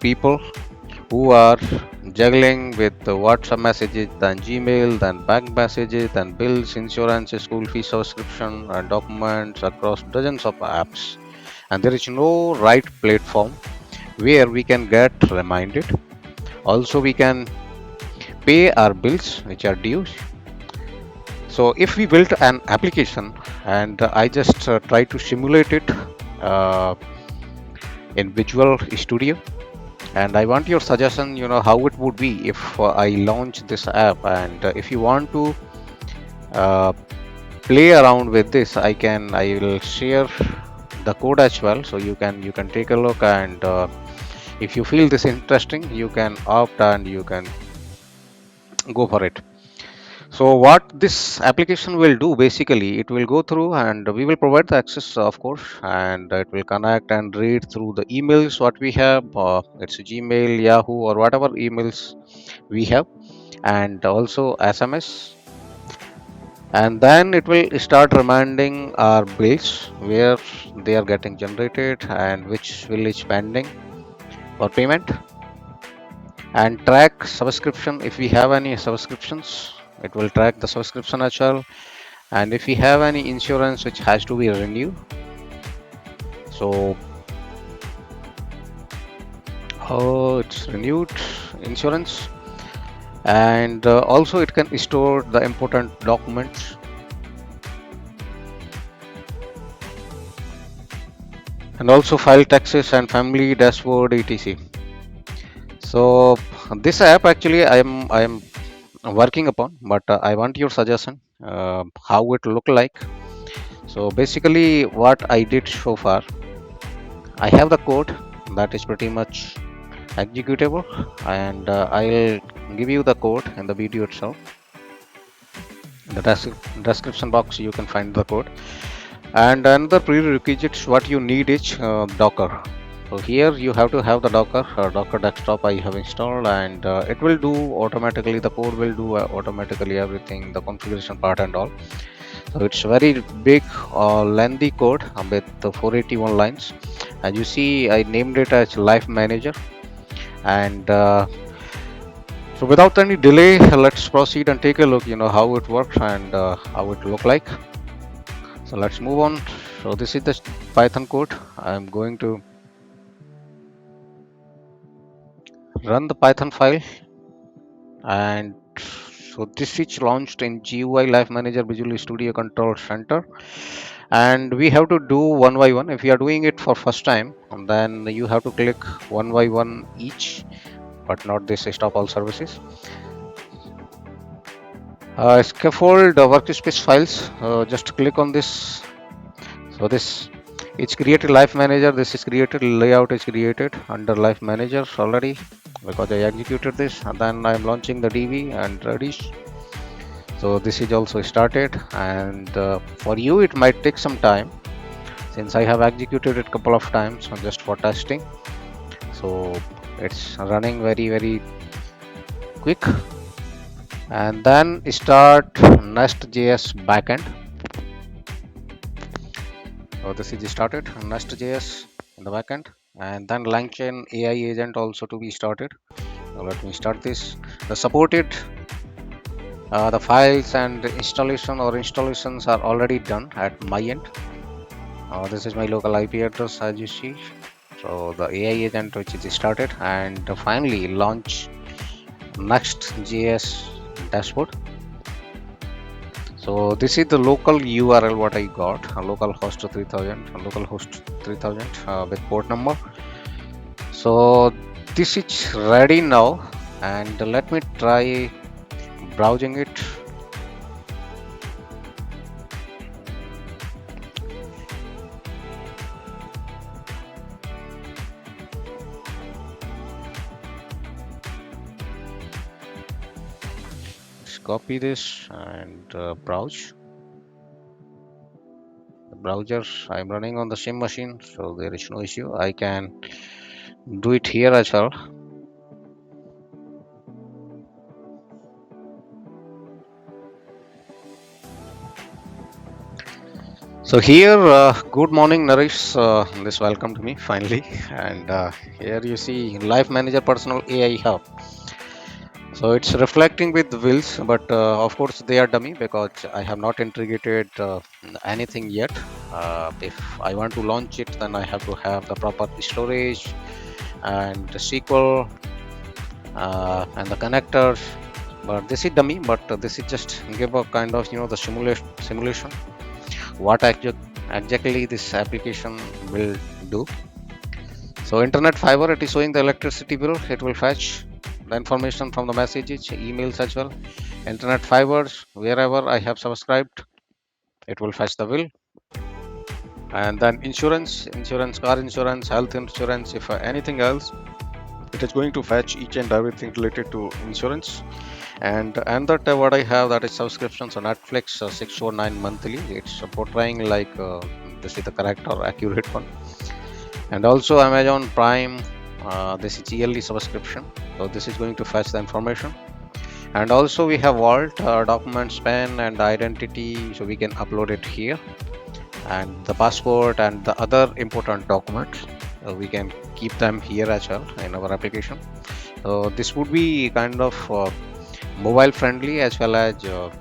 people who are juggling with the WhatsApp messages, then Gmail, then bank messages, then bills, insurance, school fee subscription, and documents across dozens of apps. And there is no right platform where we can get reminded. Also, we can pay our bills which are due. So, if we built an application and I just try to simulate it uh, in Visual Studio, and I want your suggestion, how it would be if I launch this app. And if you want to uh, play around with this, I will share the code as well, so you can take a look. And if you feel this interesting, you can opt and you can go for it. So what this application will do, basically it will go through and we will provide the access, of course, and it will connect and read through the emails what we have. It's Gmail, Yahoo, or whatever emails we have, and also SMS. And then it will start reminding our bills where they are getting generated and which bill is pending for payment, and track subscription. If we have any subscriptions, it will track the subscription as well. And if we have any insurance which has to be renewed, so it's renewed insurance. And also it can store the important documents, and also file taxes and family dashboard, etc. So this app actually I am working upon, but I want your suggestion, how it look like. So basically what I did so far, I have the code that is pretty much executable, and I'll give you the code in the video itself. In the description box you can find the code. And another prerequisites what you need is Docker. So here you have to have the Docker desktop I have installed, and it will do automatically, the code will do automatically everything, the configuration part and all. So it's very big, lengthy code with the 481 lines. As you see, I named it as Life Manager. And so without any delay, let's proceed and take a look, how it works and how it look like. So let's move on. So this is the Python code. I'm going to run the Python file. And so this is launched in GUI Life Manager Visual Studio Control Center. And we have to do one by one. If you are doing it for first time, then you have to click one by one each, but not this stop all services. Scaffold workspace files, just click on this. So this, it's created Life Manager, this is created, layout is created under Life Manager already because I executed this, and then I'm launching the DB and ready. So this is also started, and for you it might take some time since I have executed it couple of times just for testing. So it's running very quick. And then start Next.js backend. So this is started Next.js in the backend, and then LangChain AI agent also to be started. Now let me start this. The supported the files and installations are already done at my end. This is my local IP address as you see. So the AI agent which is started, and finally launch Next.js dashboard. So this is the local URL what I got, localhost 3000, localhost 3000 with port number. So this is ready now, and let me try browsing it. Let's copy this and browse. The browser I'm running on the same machine, so there is no issue. I can do it here as well. So So here, good morning, Naresh. This welcome to me finally, and here you see Life Manager Personal AI Hub. So it's reflecting with wheels, but of course they are dummy because I have not integrated anything yet. If I want to launch it, then I have to have the proper storage and the SQL and the connectors. But this is dummy, but this is just give a kind of the simulation what exactly this application will do. So internet fiber, it is showing the electricity bill. It will fetch the information from the messages, emails as well. Internet fibers, wherever I have subscribed, it will fetch the bill. And then insurance, car insurance, health insurance, if anything else, it is going to fetch each and everything related to insurance. And that what I have, that is subscriptions on Netflix, 649 monthly. It's portraying like this is the correct or accurate one. And also Amazon Prime, this is yearly subscription, so this is going to fetch the information. And also we have Vault, document span and identity, so we can upload it here, and the passport and the other important documents, we can keep them here as well in our application. So this would be kind of mobile friendly as well as the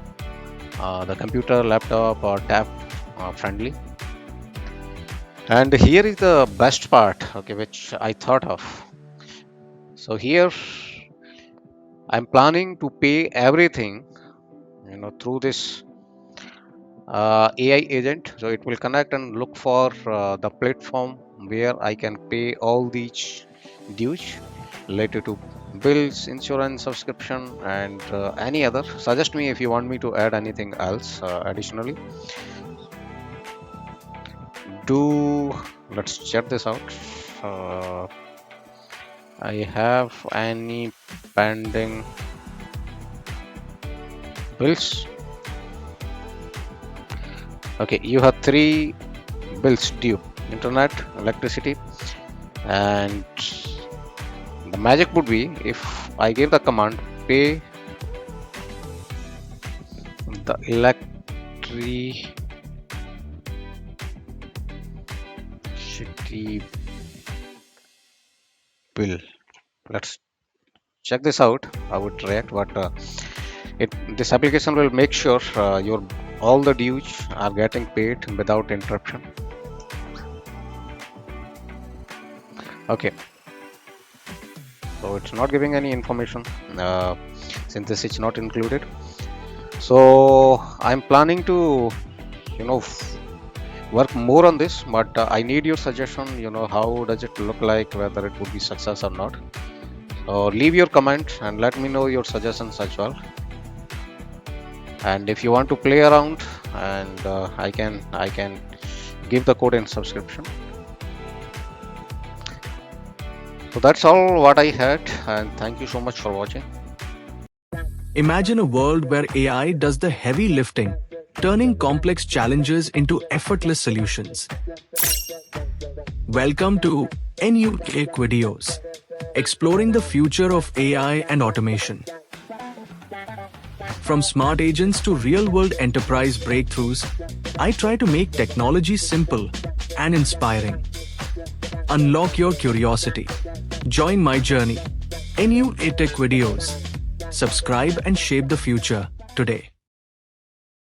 computer, laptop or tab friendly. And here is the best part, okay, which I thought of. So here I'm planning to pay everything, through this AI agent. So it will connect and look for the platform where I can pay all these dues related to bills, insurance, subscription, and any other. Suggest me if you want me to add anything else additionally. Let's check this out. I have any pending bills? Okay, you have 3 bills due: internet, electricity, and the magic would be if I give the command pay the electricity bill. Let's check this out how it react. But this application will make sure your all the dues are getting paid without interruption. Okay, so it's not giving any information since this is not included. So I'm planning to work more on this, but I need your suggestion. How does it look like, whether it would be success or not. So leave your comment and let me know your suggestions as well. And if you want to play around, and I can give the code in subscription. So that's all what I had, and thank you so much for watching. Imagine a world where AI does the heavy lifting, turning complex challenges into effortless solutions. Welcome to NUAA-TECH videos, exploring the future of AI and automation. From smart agents to real-world enterprise breakthroughs, I try to make technology simple and inspiring. Unlock your curiosity. Join my journey. NUAA-TECH videos. Subscribe and shape the future today.